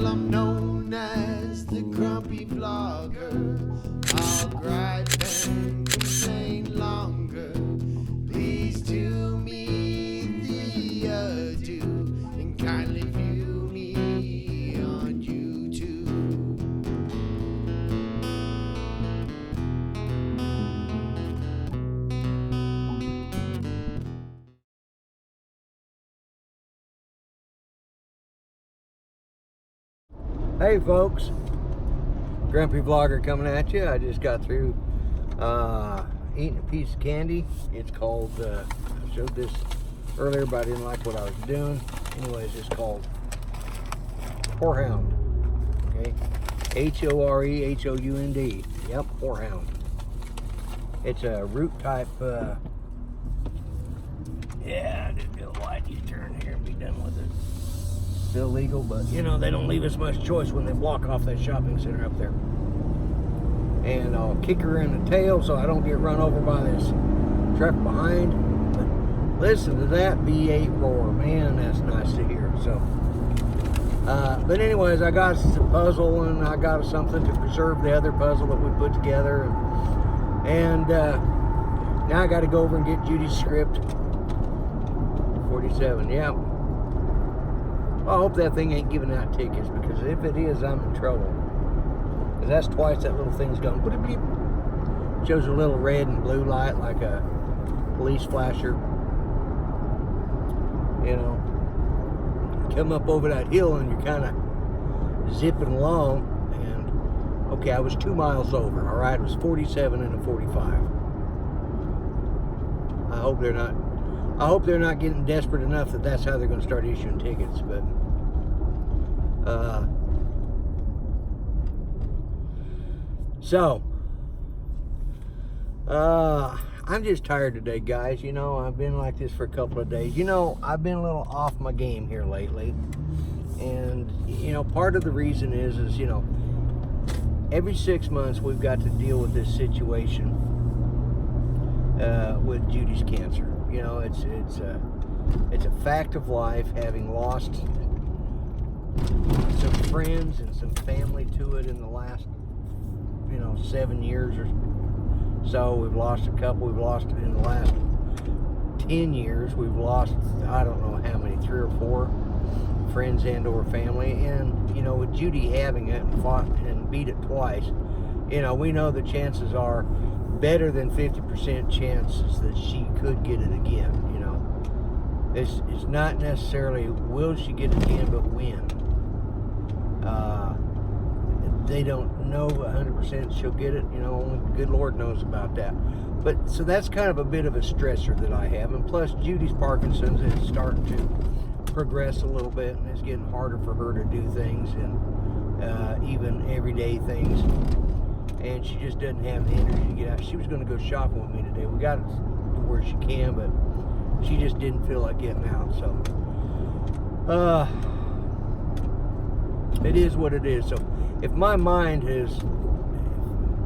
Well, I'm known as the grumpy vlogger. I'll gripe and complain longer. Please do me the ado and kindly view me on YouTube. Hey folks, Grumpy Vlogger coming at you. I just got through eating a piece of candy. It's called, I showed this earlier but I didn't like what I was doing. Anyways, it's called Horehound, okay? H-O-R-E-H-O-U-N-D, yep, Horehound. It's a root type, yeah, I did go wide U-turn here and be done with it. Still legal, but you know, they don't leave us much choice when they block off that shopping center up there. And I'll kick her in the tail so I don't get run over by this truck behind. But listen to that V8 roar, man, that's nice to hear. So but anyways, I got us a puzzle and I got us something to preserve the other puzzle that we put together, and now I got to go over and get Judy's script. 47, yeah. I hope that thing ain't giving out tickets, because if it is, I'm in trouble. Because that's twice that little thing's gone. Shows a little red and blue light like a police flasher. You know, come up over that hill and you're kind of zipping along. And okay, I was 2 miles over. All right, it was 47 and a 45. I hope they're not getting desperate enough that that's how they're going to start issuing tickets, but I'm just tired today, guys. You know, I've been like this for a couple of days. You know, I've been a little off my game here lately, and you know, part of the reason is you know, every 6 months we've got to deal with this situation with Judy's cancer. You know, it's a fact of life, having lost some friends and some family to it in the last, you know, 7 years or so. We've lost a couple. We've lost it in the last 10 years. We've lost, I don't know how many, 3 or 4 friends and or family. And, you know, with Judy having it and fought and beat it twice, you know, we know the chances are better than 50% chances that she could get it again. You know, it's not necessarily will she get it again, but when. They don't know 100% she'll get it. You know, only the good Lord knows about that. But so that's kind of a bit of a stressor that I have. And plus, Judy's Parkinson's is starting to progress a little bit, and it's getting harder for her to do things, and even everyday things. And she just doesn't have the energy to get out. She was going to go shopping with me today. We got it to where she can, but she just didn't feel like getting out. So, it is what it is. So, if my mind has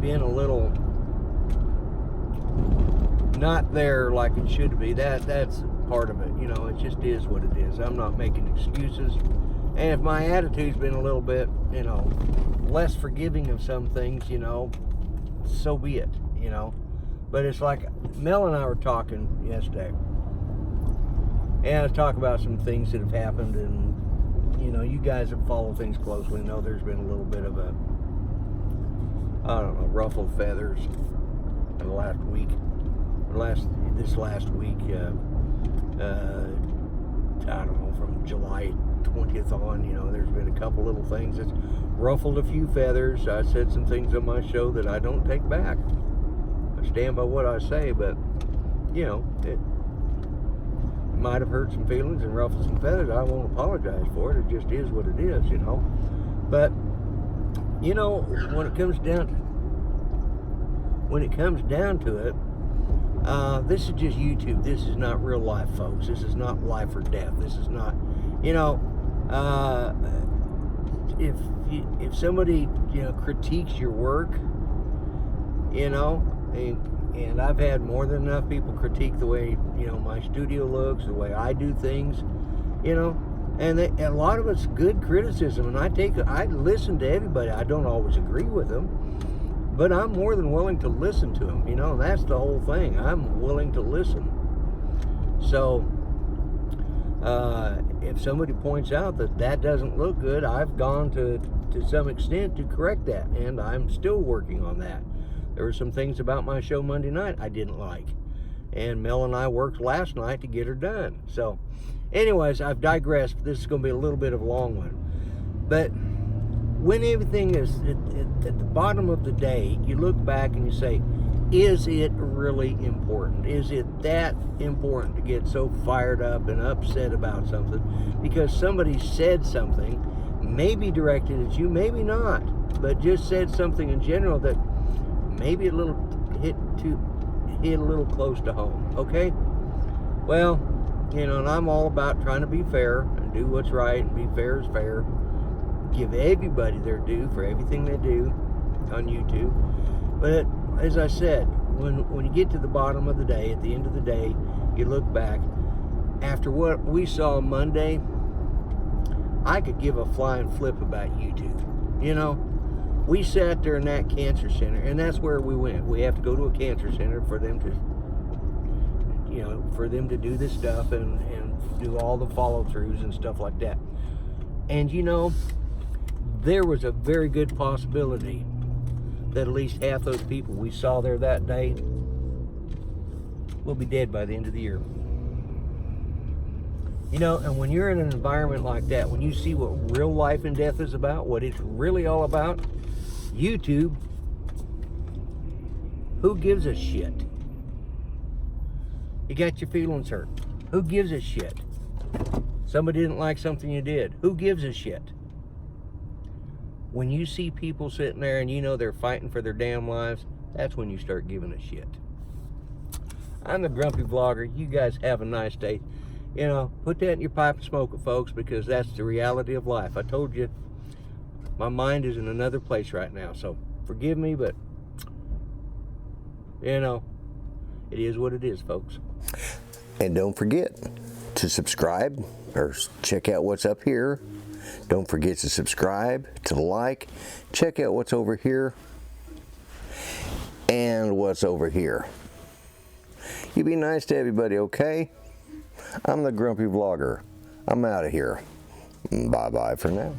been a little not there like it should be, that's part of it. You know, it just is what it is. I'm not making excuses. And if my attitude's been a little bit, you know, less forgiving of some things, you know, so be it, you know. But it's like Mel and I were talking yesterday, and I was talking about some things that have happened, and you know, you guys that follow things closely know there's been a little bit of a, I don't know, ruffled feathers in the last week, this last week, I don't know, from July 20th on, you know, there's been a couple little things that's ruffled a few feathers. I said some things on my show that I don't take back. I stand by what I say, but, you know, it might have hurt some feelings and ruffled some feathers. I won't apologize for it. It just is what it is, you know. But, you know, when it comes down to it, this is just YouTube. This is not real life, folks. This is not life or death. This is not, you know, if somebody, you know, critiques your work, you know, and I've had more than enough people critique the way, you know, my studio looks, the way I do things, you know, And a lot of it's good criticism, and I listen to everybody. I don't always agree with them, but I'm more than willing to listen to them. You know, that's the whole thing. I'm willing to listen. So, if somebody points out that doesn't look good, I've gone to some extent to correct that, and I'm still working on that. There were some things about my show Monday night I didn't like, and Mel and I worked last night to get her done. So, anyways, I've digressed. This is going to be a little bit of a long one. But when everything is at the bottom of the day, you look back and you say, is it really important? Is it that important to get so fired up and upset about something because somebody said something, maybe directed at you, maybe not, but just said something in general that maybe hit a little close to home, okay? Well, you know, and I'm all about trying to be fair and do what's right and be fair is fair. Give everybody their due for everything they do on YouTube. But as I said, when you get to the bottom of the day, at the end of the day, you look back, after what we saw Monday, I could give a flying flip about YouTube. You know, we sat there in that cancer center, and that's where we went. We have to go to a cancer center for them to, you know, for them to do this stuff and do all the follow-throughs and stuff like that. And, you know, there was a very good possibility that at least half those people we saw there that day will be dead by the end of the year. You know, and when you're in an environment like that, when you see what real life and death is about, what it's really all about, YouTube, who gives a shit? You got your feelings hurt. Who gives a shit? Somebody didn't like something you did. Who gives a shit? When you see people sitting there and you know they're fighting for their damn lives, that's when you start giving a shit. I'm the Grumpy Vlogger. You guys have a nice day. You know, put that in your pipe and smoke it, folks, because that's the reality of life. I told you, my mind is in another place right now, so forgive me, but, you know, it is what it is, folks. And don't forget to subscribe or check out what's up here. Don't forget to subscribe, to like, check out what's over here and what's over here. You be nice to everybody, okay? I'm the Grumpy Vlogger. I'm out of here. Bye-bye for now.